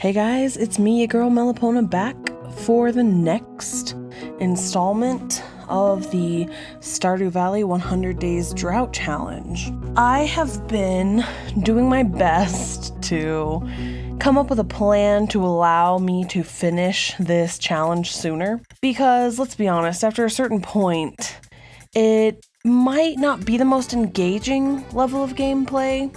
Hey guys, it's me, your girl Melipona, back for the next installment of the Stardew Valley 100 Days Drought Challenge. I have been doing my best to come up with a plan to allow me to finish this challenge sooner, because let's be honest, after a certain point, it might not be the most engaging level of gameplay.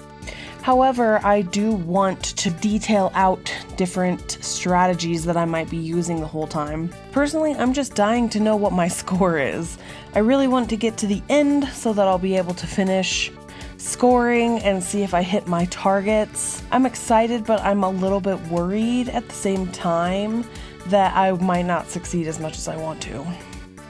However, I do want to detail out different strategies that I might be using the whole time. Personally, I'm just dying to know what my score is. I really want to get to the end so that I'll be able to finish scoring and see if I hit my targets. I'm excited, but I'm a little bit worried at the same time that I might not succeed as much as I want to.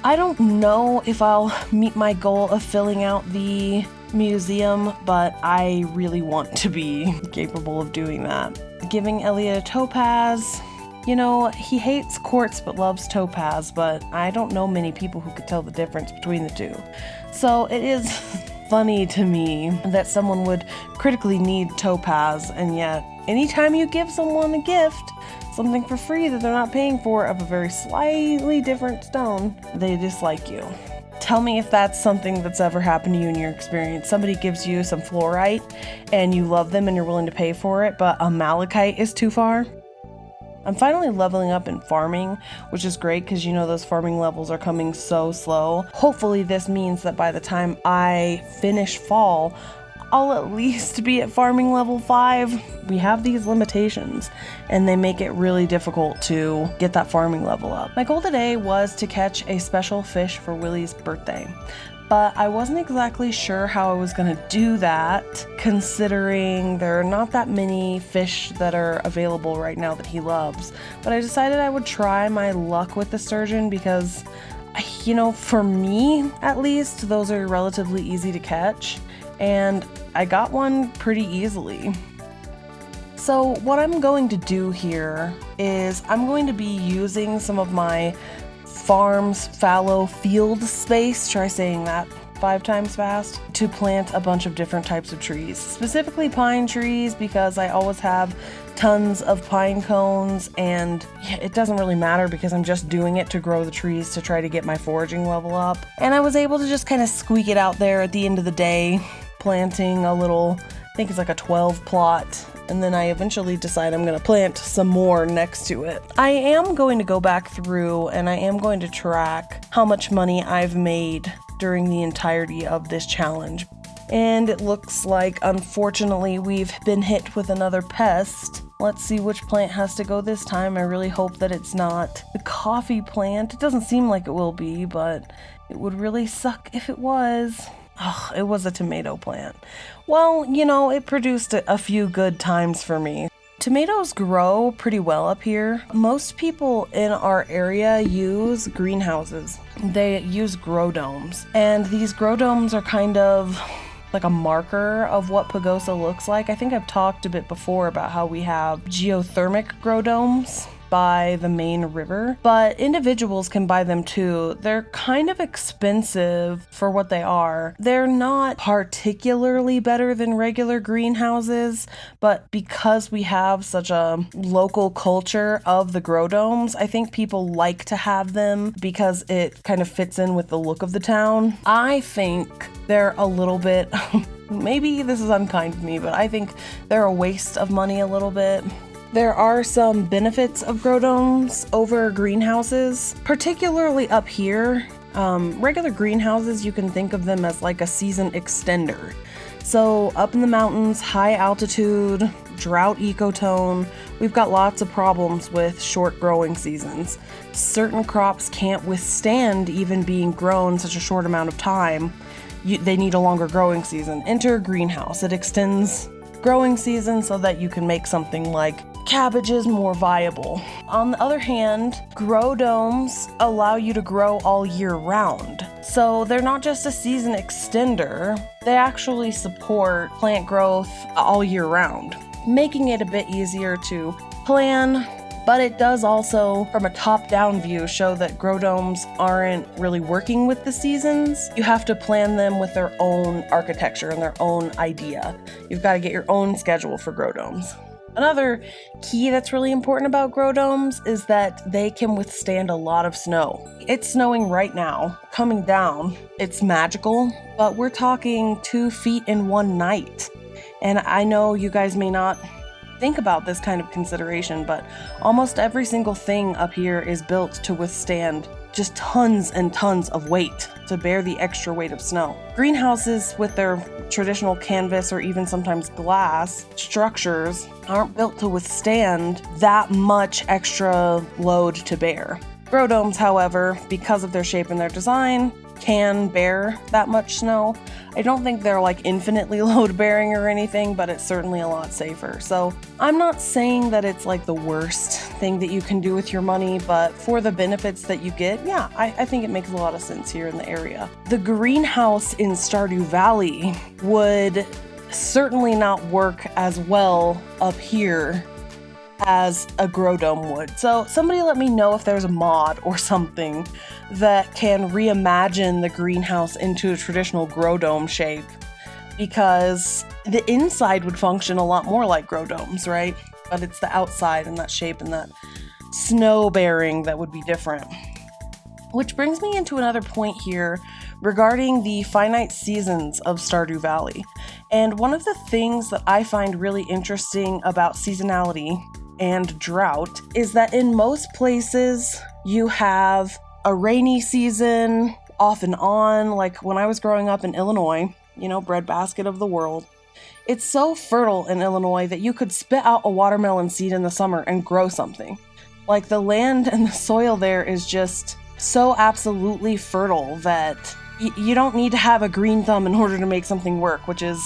I don't know if I'll meet my goal of filling out the museum, but I really want to be capable of doing that. Giving Elliot a topaz. You know, he hates quartz but loves topaz, but I don't know many people who could tell the difference between the two. So it is funny to me that someone would critically need topaz, and yet anytime you give someone a gift, something for free that they're not paying for of a very slightly different stone, they dislike you. Tell me if that's something that's ever happened to you in your experience. Somebody gives you some fluorite and you love them and you're willing to pay for it, but a malachite is too far. I'm finally leveling up in farming, which is great because you know those farming levels are coming so slow. Hopefully this means that by the time I finish fall, I'll at least be at farming level 5. We have these limitations and they make it really difficult to get that farming level up. My goal today was to catch a special fish for Willie's birthday, but I wasn't exactly sure how I was going to do that, considering there are not that many fish that are available right now that he loves. But I decided I would try my luck with the sturgeon because, you know, for me at least, those are relatively easy to catch. And I got one pretty easily. So what I'm going to do here is I'm going to be using some of my farm's fallow field space, try saying that 5 times fast, to plant a bunch of different types of trees, specifically pine trees, because I always have tons of pine cones, and it doesn't really matter because I'm just doing it to grow the trees to try to get my foraging level up. And I was able to just kind of squeak it out there at the end of the day, planting a little, I think it's like a 12 plot, and then I eventually decide I'm going to plant some more next to it. I am going to go back through and I am going to track how much money I've made during the entirety of this challenge. And it looks like, unfortunately, we've been hit with another pest. Let's see which plant has to go this time. I really hope that it's not the coffee plant. It doesn't seem like it will be, but it would really suck if it was. Oh, it was a tomato plant. Well, you know, it produced a few good times for me. Tomatoes grow pretty well up here. Most people in our area use greenhouses. They use grow domes. And these grow domes are kind of like a marker of what Pagosa looks like. I think I've talked a bit before about how we have geothermic grow domes by the main river, but individuals can buy them too. They're kind of expensive for what they are. They're not particularly better than regular greenhouses, but because we have such a local culture of the grow domes, I think people like to have them because it kind of fits in with the look of the town. I think they're a little bit, maybe this is unkind of me, but I think they're a waste of money a little bit. There are some benefits of grow domes over greenhouses, particularly up here. Regular greenhouses, you can think of them as like a season extender. So up in the mountains, high altitude, drought ecotone, we've got lots of problems with short growing seasons. Certain crops can't withstand even being grown such a short amount of time. They need a longer growing season. Enter a greenhouse. It extends growing season so that you can make something like cabbages more viable. On the other hand, grow domes allow you to grow all year round. So they're not just a season extender, they actually support plant growth all year round, making it a bit easier to plan. But it does also, from a top-down view, show that grow domes aren't really working with the seasons. You have to plan them with their own architecture and their own idea. You've got to get your own schedule for grow domes. Another key that's really important about grow domes is that they can withstand a lot of snow. It's snowing right now, coming down. It's magical, but we're talking 2 feet in one night. And I know you guys may not think about this kind of consideration, but almost every single thing up here is built to withstand just tons and tons of weight, to bear the extra weight of snow. Greenhouses with their traditional canvas or even sometimes glass structures aren't built to withstand that much extra load to bear. Grow domes, however, because of their shape and their design, can bear that much snow. I don't think they're like infinitely load bearing or anything, but it's certainly a lot safer. So I'm not saying that it's like the worst thing that you can do with your money, but for the benefits that you get, yeah, I think it makes a lot of sense here in the area. The greenhouse in Stardew Valley would certainly not work as well up here as a grow dome would. So somebody let me know if there's a mod or something that can reimagine the greenhouse into a traditional grow dome shape, because the inside would function a lot more like grow domes, right? But it's the outside and that shape and that snow bearing that would be different. Which brings me into another point here regarding the finite seasons of Stardew Valley. And one of the things that I find really interesting about seasonality and drought is that in most places you have a rainy season off and on. Like when I was growing up in Illinois, breadbasket of the world, it's so fertile in Illinois that you could spit out a watermelon seed in the summer and grow something. Like the land and the soil there is just so absolutely fertile that you don't need to have a green thumb in order to make something work, which is,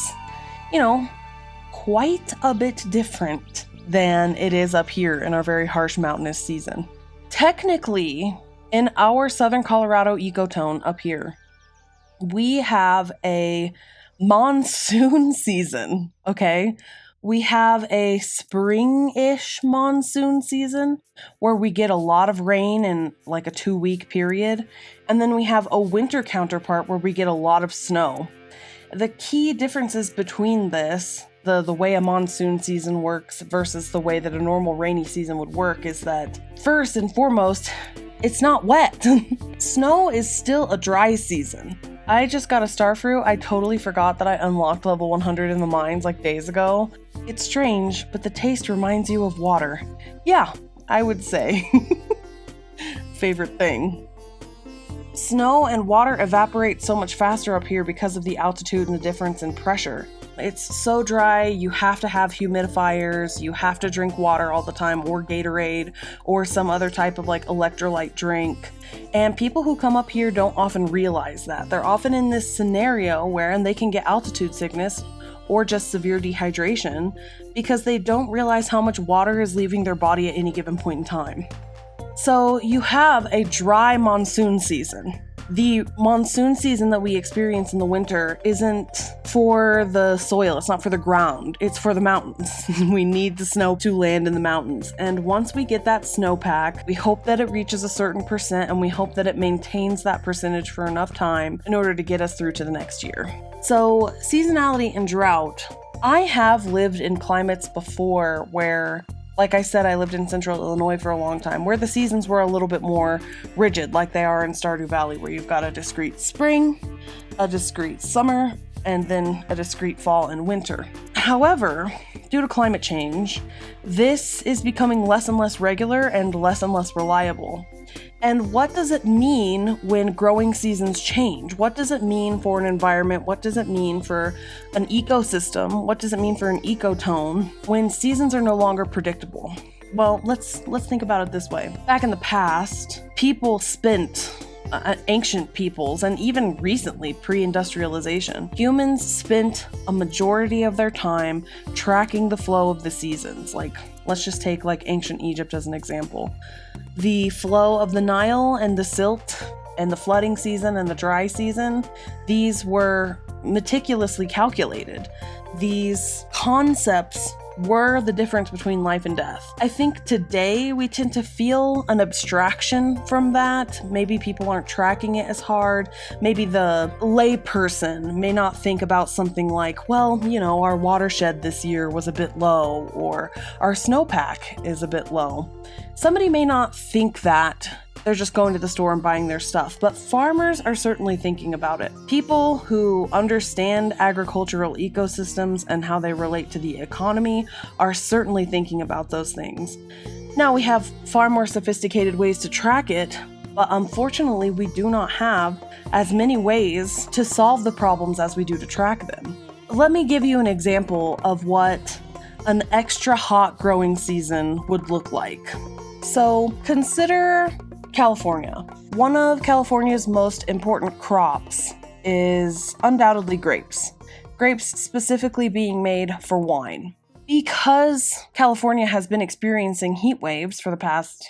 quite a bit different than it is up here in our very harsh mountainous season. Technically, in our southern Colorado ecotone up here, we have a monsoon season, okay? We have a spring-ish monsoon season where we get a lot of rain in like a 2-week period. And then we have a winter counterpart where we get a lot of snow. The key differences between this, the way a monsoon season works versus the way that a normal rainy season would work, is that first and foremost, it's not wet. Snow is still a dry season. I just got a starfruit. I totally forgot that I unlocked level 100 in the mines like days ago. It's strange, but the taste reminds you of water. Yeah, I would say. Favorite thing. Snow and water evaporate so much faster up here because of the altitude and the difference in pressure. It's so dry, you have to have humidifiers, you have to drink water all the time, or Gatorade, or some other type of like electrolyte drink. And people who come up here don't often realize that. They're often in this scenario wherein they can get altitude sickness or just severe dehydration because they don't realize how much water is leaving their body at any given point in time. So you have a dry monsoon season. The monsoon season that we experience in the winter isn't for the soil, it's not for the ground, it's for the mountains. We need the snow to land in the mountains. And once we get that snowpack, we hope that it reaches a certain percent and we hope that it maintains that percentage for enough time in order to get us through to the next year. So seasonality and drought. I have lived in climates before where, like I said, I lived in central Illinois for a long time, where the seasons were a little bit more rigid, like they are in Stardew Valley, where you've got a discrete spring, a discrete summer, and then a discrete fall and winter. However, due to climate change, this is becoming less and less regular and less reliable. And what does it mean when growing seasons change? What does it mean for an environment? What does it mean for an ecosystem? What does it mean for an ecotone when seasons are no longer predictable? Well, let's think about it this way. Back in the past, people spent ancient peoples, and even recently, pre-industrialization, humans spent a majority of their time tracking the flow of the seasons. Like, let's just take like ancient Egypt as an example. The flow of the Nile and the silt and the flooding season and the dry season, these were meticulously calculated. These concepts were the difference between life and death. I think today we tend to feel an abstraction from that. Maybe people aren't tracking it as hard. Maybe the layperson may not think about something like, well, our watershed this year was a bit low, or our snowpack is a bit low. Somebody may not think that. They're just going to the store and buying their stuff. But farmers are certainly thinking about it. People who understand agricultural ecosystems and how they relate to the economy are certainly thinking about those things. Now, we have far more sophisticated ways to track it, but unfortunately, we do not have as many ways to solve the problems as we do to track them. Let me give you an example of what an extra hot growing season would look like. So consider California. One of California's most important crops is undoubtedly grapes. Grapes specifically being made for wine. Because California has been experiencing heat waves for the past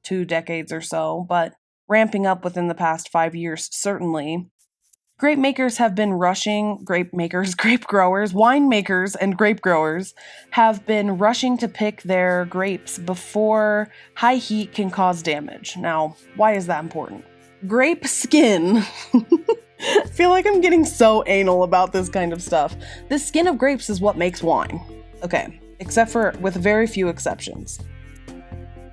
2 decades or so, but ramping up within the past 5 years certainly, grape growers, winemakers and grape growers have been rushing to pick their grapes before high heat can cause damage. Now, why is that important? Grape skin. I feel like I'm getting so anal about this kind of stuff. The skin of grapes is what makes wine. Okay, except for with very few exceptions.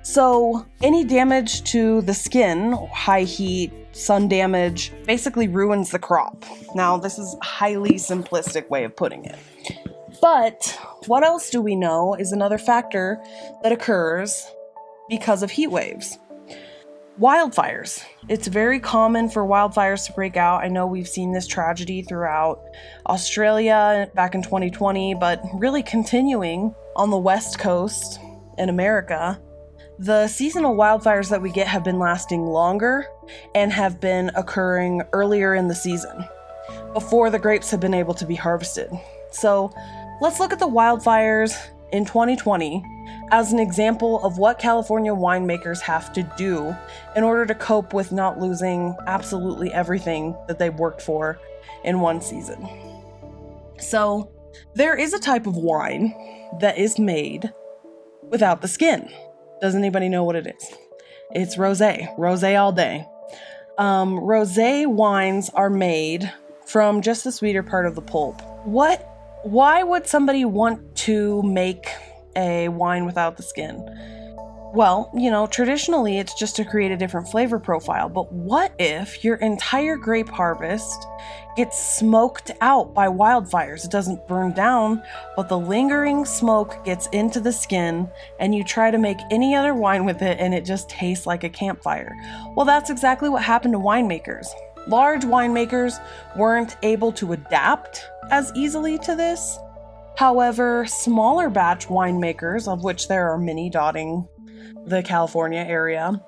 So any damage to the skin, high heat, sun damage, basically ruins the crop. Now, this is a highly simplistic way of putting it. But what else do we know is another factor that occurs because of heat waves. Wildfires. It's very common for wildfires to break out. I know we've seen this tragedy throughout Australia back in 2020, but really continuing on the West Coast in America. The seasonal wildfires that we get have been lasting longer and have been occurring earlier in the season, before the grapes have been able to be harvested. So let's look at the wildfires in 2020 as an example of what California winemakers have to do in order to cope with not losing absolutely everything that they've worked for in one season. So there is a type of wine that is made without the skin. Does anybody know what it is? It's rosé. Rosé all day. Rosé wines are made from just the sweeter part of the pulp. Why would somebody want to make a wine without the skin? Well, traditionally it's just to create a different flavor profile, but what if your entire grape harvest gets smoked out by wildfires? It doesn't burn down, but the lingering smoke gets into the skin, and you try to make any other wine with it and it just tastes like a campfire. Well, that's exactly what happened to winemakers. Large winemakers weren't able to adapt as easily to this. However, smaller batch winemakers, of which there are many dotting the California area,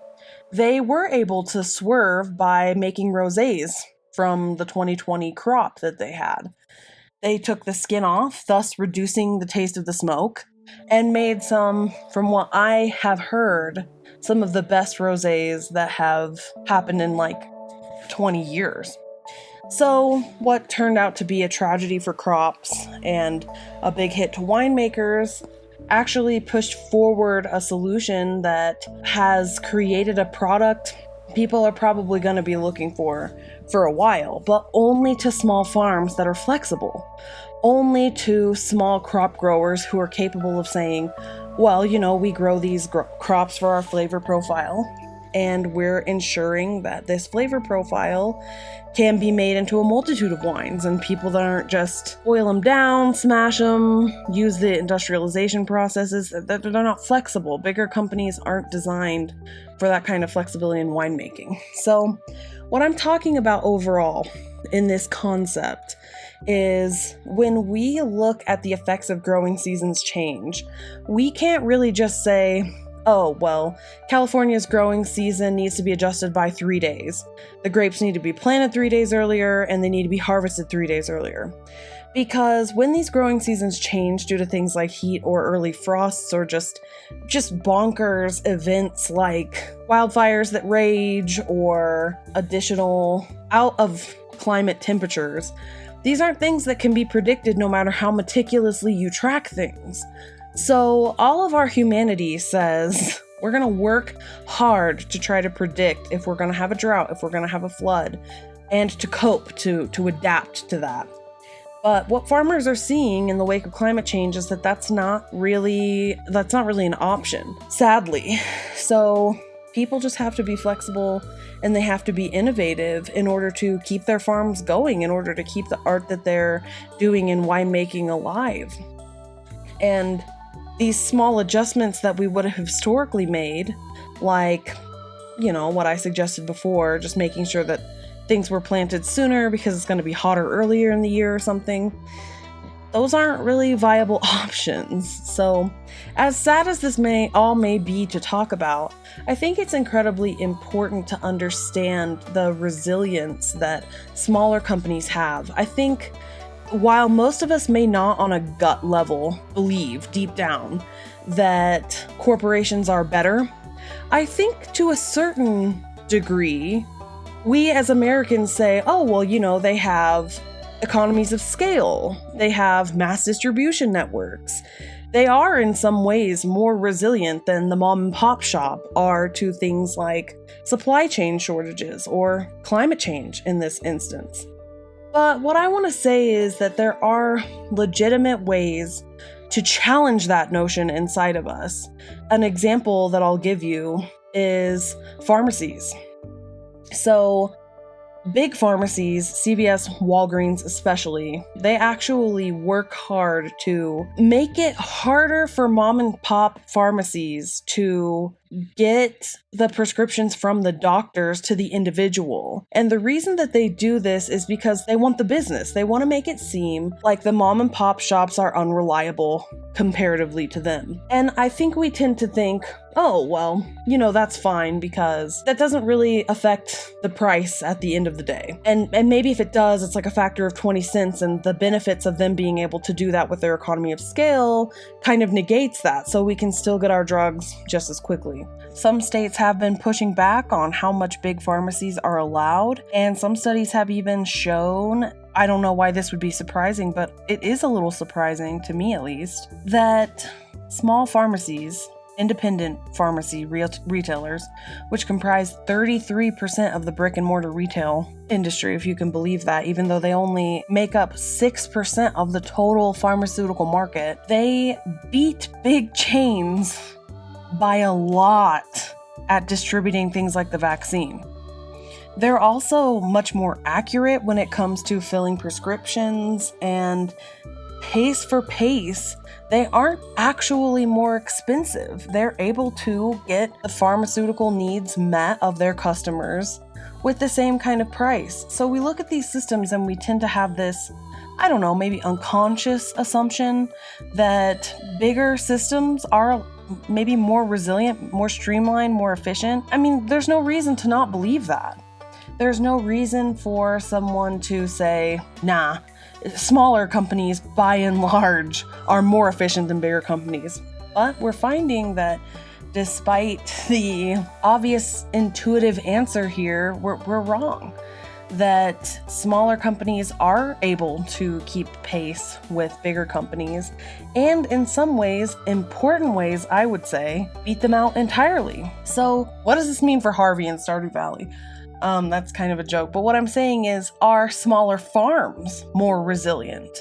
they were able to swerve by making rosés from the 2020 crop that they had. They took the skin off, thus reducing the taste of the smoke, and made some, from what I have heard, some of the best rosés that have happened in 20 years. So what turned out to be a tragedy for crops and a big hit to winemakers actually pushed forward a solution that has created a product people are probably going to be looking for a while, but only to small farms that are flexible. Only to small crop growers who are capable of saying, well, we grow these crops for our flavor profile, and we're ensuring that this flavor profile can be made into a multitude of wines, and people that aren't just boil them down, smash them, use the industrialization processes, that they're not flexible. Bigger companies aren't designed for that kind of flexibility in winemaking. So what I'm talking about overall in this concept is when we look at the effects of growing seasons change, we can't really just say, oh, well, California's growing season needs to be adjusted by 3 days. The grapes need to be planted 3 days earlier, and they need to be harvested 3 days earlier. Because when these growing seasons change due to things like heat or early frosts or just bonkers events like wildfires that rage or additional out of climate temperatures, these aren't things that can be predicted no matter how meticulously you track things. So all of our humanity says we're going to work hard to try to predict if we're going to have a drought, if we're going to have a flood, and to cope, to adapt to that. But what farmers are seeing in the wake of climate change is that that's not really an option, sadly. So people just have to be flexible and they have to be innovative in order to keep their farms going, in order to keep the art that they're doing in winemaking alive. And these small adjustments that we would have historically made, like, what I suggested before, just making sure that things were planted sooner because it's going to be hotter earlier in the year or something, those aren't really viable options. So, as sad as this may be to talk about, I think it's incredibly important to understand the resilience that smaller companies have. I think while most of us may not on a gut level believe deep down that corporations are better, I think to a certain degree, we as Americans say, oh, well, they have economies of scale. They have mass distribution networks. They are in some ways more resilient than the mom and pop shop are to things like supply chain shortages or climate change in this instance. But what I want to say is that there are legitimate ways to challenge that notion inside of us. An example that I'll give you is pharmacies. So big pharmacies, CVS, Walgreens especially, they actually work hard to make it harder for mom and pop pharmacies to get the prescriptions from the doctors to the individual. And the reason that they do this is because they want the business. They want to make it seem like the mom and pop shops are unreliable comparatively to them. And I think we tend to think, oh, well, that's fine because that doesn't really affect the price at the end of the day. And maybe if it does, it's like a factor of 20 cents, and the benefits of them being able to do that with their economy of scale kind of negates that, so we can still get our drugs just as quickly. Some states have been pushing back on how much big pharmacies are allowed, and some studies have even shown, I don't know why this would be surprising, but it is a little surprising to me at least, that small pharmacies, independent pharmacy retailers, which comprise 33% of the brick and mortar retail industry, if you can believe that, even though they only make up 6% of the total pharmaceutical market, they beat big chains by a lot at distributing things like the vaccine. They're also much more accurate when it comes to filling prescriptions, and pace for pace, they aren't actually more expensive. They're able to get the pharmaceutical needs met of their customers with the same kind of price. So we look at these systems and we tend to have this, I don't know, maybe unconscious assumption that bigger systems are maybe more resilient, more streamlined, more efficient. I mean, there's no reason to not believe that. There's no reason for someone to say, nah, smaller companies by and large are more efficient than bigger companies. But we're finding that despite the obvious intuitive answer here, we're wrong. That smaller companies are able to keep pace with bigger companies, and in some ways, important ways, I would say, beat them out entirely. So what does this mean for Harvey and Stardew Valley? That's kind of a joke, but what I'm saying is, are smaller farms more resilient?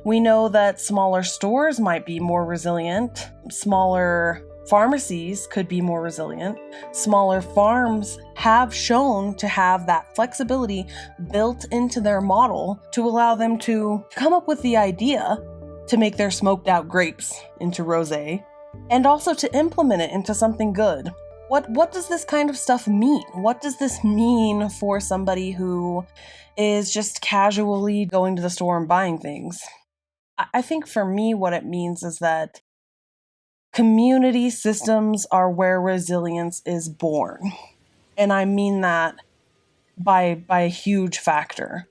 We know that smaller stores might be more resilient, smaller pharmacies could be more resilient. Smaller farms have shown to have that flexibility built into their model to allow them to come up with the idea to make their smoked out grapes into rosé, and also to implement it into something good. What does this kind of stuff mean? What does this mean for somebody who is just casually going to the store and buying things? I think for me, what it means is that community systems are where resilience is born. And I mean that by a huge factor.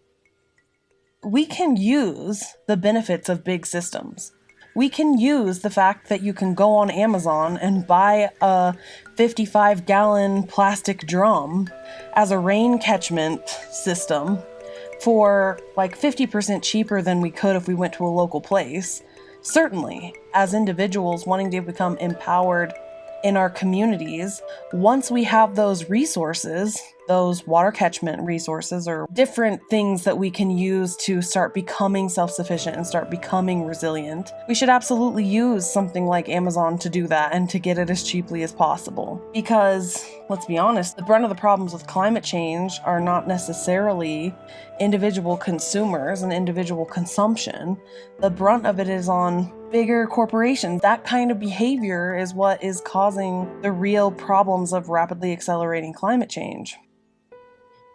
We can use the benefits of big systems. We can use the fact that you can go on Amazon and buy a 55-gallon plastic drum as a rain catchment system for like 50% cheaper than we could if we went to a local place. Certainly, as individuals wanting to become empowered in our communities, once we have those resources, those water catchment resources or different things that we can use to start becoming self-sufficient and start becoming resilient, we should absolutely use something like Amazon to do that and to get it as cheaply as possible. Because, let's be honest, the brunt of the problems with climate change are not necessarily individual consumers and individual consumption. The brunt of it is on bigger corporations. That kind of behavior is what is causing the real problems of rapidly accelerating climate change.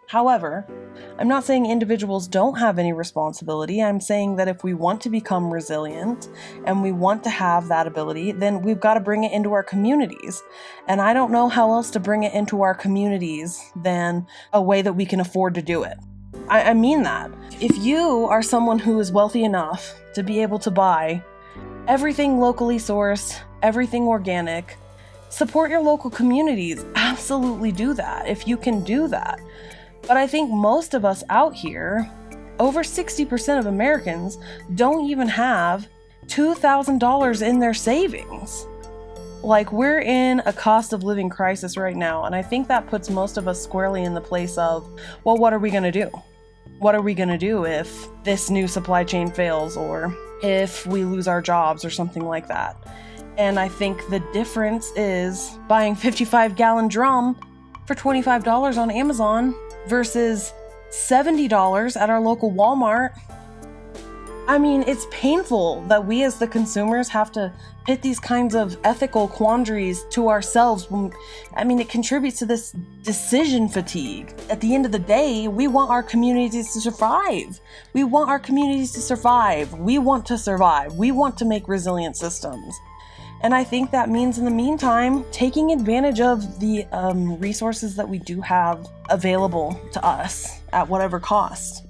However, I'm not saying individuals don't have any responsibility. I'm saying that if we want to become resilient and we want to have that ability, then we've got to bring it into our communities. And I don't know how else to bring it into our communities than a way that we can afford to do it. I mean that. If you are someone who is wealthy enough to be able to buy everything locally sourced, everything organic, support your local communities. Absolutely do that if you can do that. But I think most of us out here, over 60% of Americans, don't even have $2,000 in their savings. Like, we're in a cost of living crisis right now, and I think that puts most of us squarely in the place of, well, what are we going to do? What are we going to do if this new supply chain fails, or if we lose our jobs or something like that? And I think the difference is buying 55-gallon drum for $25 on Amazon versus $70 at our local Walmart. I mean, it's painful that we as the consumers have to pit these kinds of ethical quandaries to ourselves. It contributes to this decision fatigue. At the end of the day, we want our communities to survive. We want our communities to survive. We want to survive. We want to make resilient systems. And I think that means, in the meantime, taking advantage of the resources that we do have available to us at whatever cost.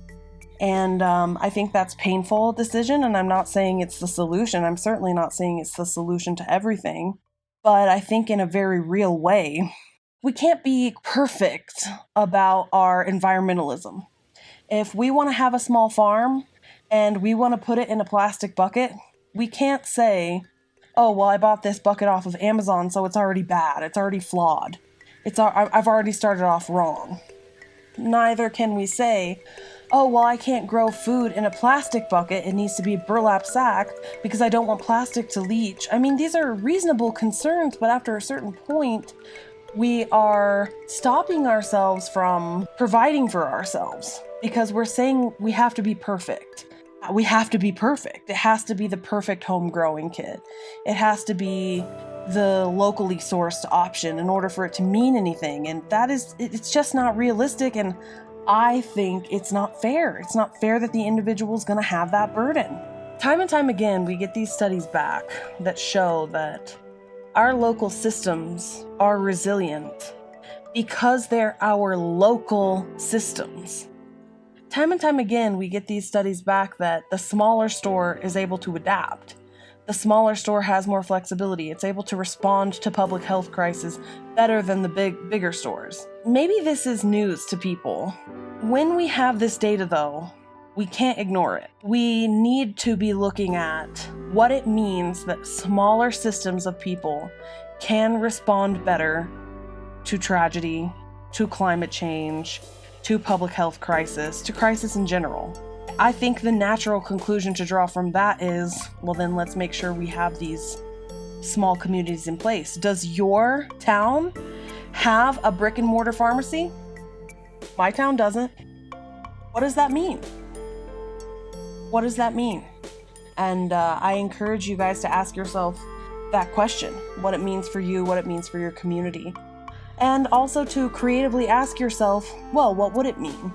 And I think that's a painful decision, and I'm not saying it's the solution. I'm certainly not saying it's the solution to everything. But I think in a very real way, we can't be perfect about our environmentalism. If we want to have a small farm and we want to put it in a plastic bucket, we can't say, oh, well, I bought this bucket off of Amazon, so it's already bad. It's already flawed. I've already started off wrong. Neither can we say, oh, well, I can't grow food in a plastic bucket. It needs to be a burlap sack because I don't want plastic to leach. I mean, these are reasonable concerns, but after a certain point, we are stopping ourselves from providing for ourselves because we're saying we have to be perfect. We have to be perfect. It has to be the perfect home growing kit. It has to be the locally sourced option in order for it to mean anything. And it's just not realistic. And I think it's not fair. It's not fair that the individual is going to have that burden. Time and time again, we get these studies back that show that our local systems are resilient because they're our local systems. Time and time again, we get these studies back that the smaller store is able to adapt. The smaller store has more flexibility. It's able to respond to public health crises better than the bigger stores. Maybe this is news to people. When we have this data, though, we can't ignore it. We need to be looking at what it means that smaller systems of people can respond better to tragedy, to climate change, to public health crisis, to crisis in general. I think the natural conclusion to draw from that is, well, then let's make sure we have these small communities in place. Does your town have a brick and mortar pharmacy? My town doesn't. What does that mean? What does that mean? And I encourage you guys to ask yourself that question, what it means for you, what it means for your community. And also to creatively ask yourself, well, what would it mean?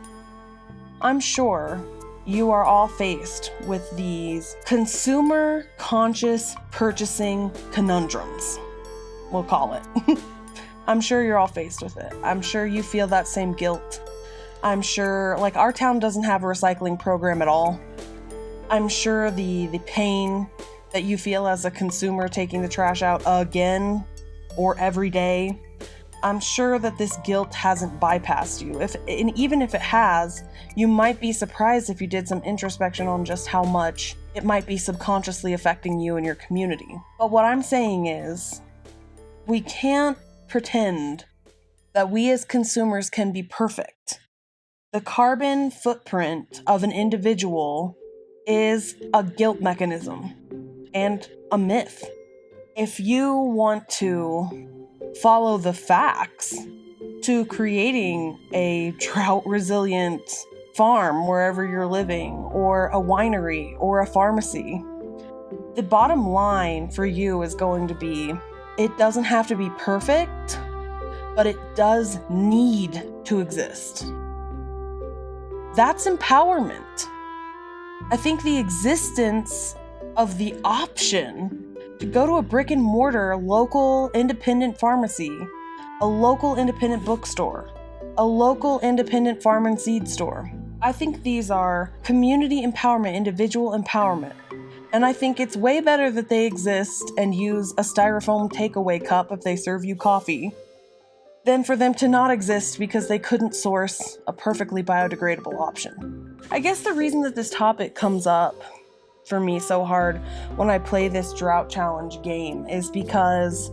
I'm sure you are all faced with these consumer conscious purchasing conundrums, we'll call it. I'm sure you're all faced with it. I'm sure you feel that same guilt. I'm sure, like, our town doesn't have a recycling program at all. I'm sure the pain that you feel as a consumer taking the trash out again or every day, I'm sure that this guilt hasn't bypassed you. And even if it has, you might be surprised if you did some introspection on just how much it might be subconsciously affecting you and your community. But what I'm saying is, we can't pretend that we as consumers can be perfect. The carbon footprint of an individual is a guilt mechanism and a myth. If you want to follow the facts to creating a drought-resilient farm wherever you're living, or a winery, or a pharmacy, the bottom line for you is going to be, it doesn't have to be perfect, but it does need to exist. That's empowerment. I think the existence of the option to go to a brick and mortar local independent pharmacy, a local independent bookstore, a local independent farm and seed store. I think these are community empowerment, individual empowerment. And I think it's way better that they exist and use a styrofoam takeaway cup if they serve you coffee than for them to not exist because they couldn't source a perfectly biodegradable option. I guess the reason that this topic comes up for me so hard when I play this drought challenge game is because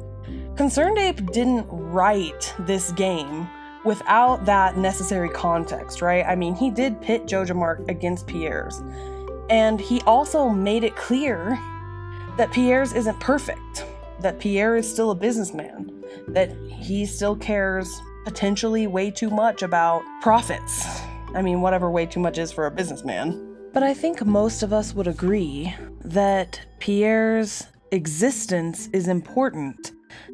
Concerned Ape didn't write this game without that necessary context, right? I mean, he did pit JojaMart against Pierre's, and he also made it clear that Pierre's isn't perfect, that Pierre is still a businessman, that he still cares potentially way too much about profits. I mean, whatever way too much is for a businessman. But I think most of us would agree that Pierre's existence is important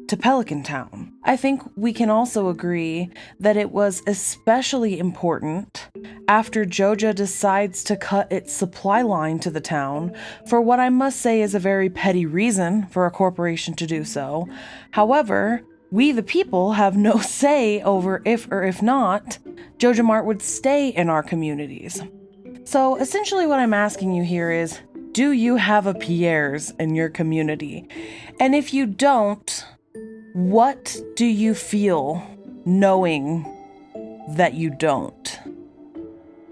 to Pelican Town. I think we can also agree that it was especially important after Joja decides to cut its supply line to the town for what I must say is a very petty reason for a corporation to do so. However, we the people have no say over if or if not JojaMart would stay in our communities. So essentially what I'm asking you here is, do you have a Pierre's in your community? And if you don't, what do you feel knowing that you don't?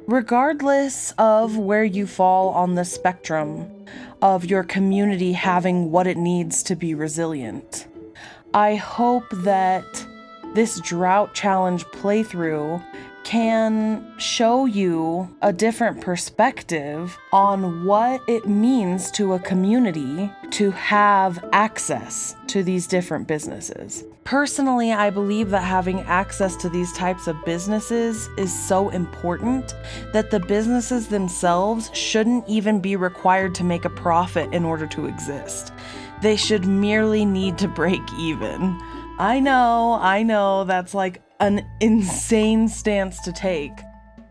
Regardless of where you fall on the spectrum of your community having what it needs to be resilient, I hope that this drought challenge playthrough can show you a different perspective on what it means to a community to have access to these different businesses. Personally, I believe that having access to these types of businesses is so important that the businesses themselves shouldn't even be required to make a profit in order to exist. They should merely need to break even. I know, that's like an insane stance to take.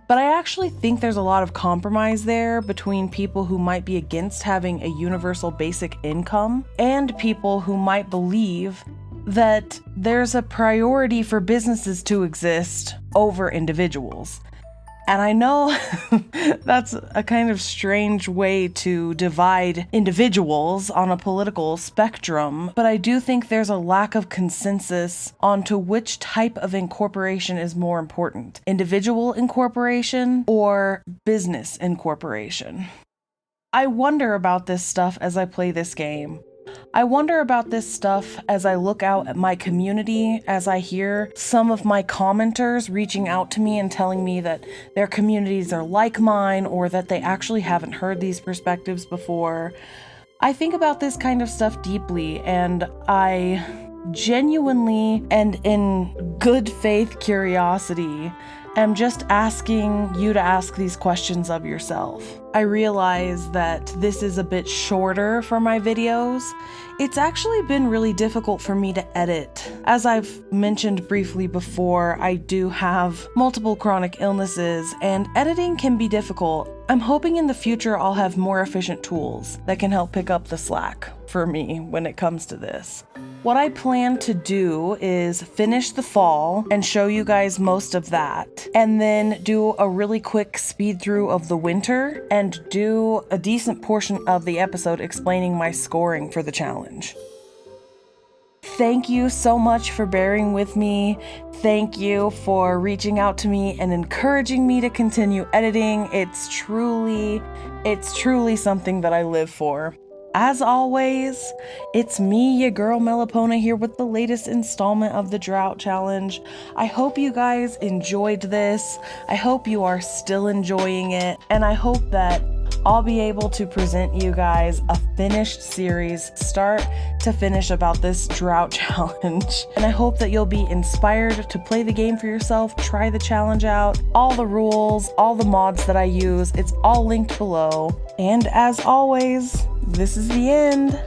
But I actually think there's a lot of compromise there between people who might be against having a universal basic income and people who might believe that there's a priority for businesses to exist over individuals. And I know that's a kind of strange way to divide individuals on a political spectrum, but I do think there's a lack of consensus onto which type of incorporation is more important, individual incorporation or business incorporation. I wonder about this stuff as I play this game. I wonder about this stuff as I look out at my community, as I hear some of my commenters reaching out to me and telling me that their communities are like mine or that they actually haven't heard these perspectives before. I think about this kind of stuff deeply, and I genuinely and in good faith curiosity am just asking you to ask these questions of yourself. I realize that this is a bit shorter for my videos. It's actually been really difficult for me to edit. As I've mentioned briefly before, I do have multiple chronic illnesses, and editing can be difficult. I'm hoping in the future I'll have more efficient tools that can help pick up the slack for me when it comes to this. What I plan to do is finish the fall and show you guys most of that, and then do a really quick speed through of the winter and do a decent portion of the episode explaining my scoring for the challenge. Thank you so much for bearing with me. Thank you for reaching out to me and encouraging me to continue editing. It's truly something that I live for. As always, it's me, your girl Melipona, here with the latest installment of the Drought Challenge. I hope you guys enjoyed this. I hope you are still enjoying it. And I hope that I'll be able to present you guys a finished series, start to finish, about this Drought Challenge. And I hope that you'll be inspired to play the game for yourself, try the challenge out, all the rules, all the mods that I use, it's all linked below. And as always, this is the end.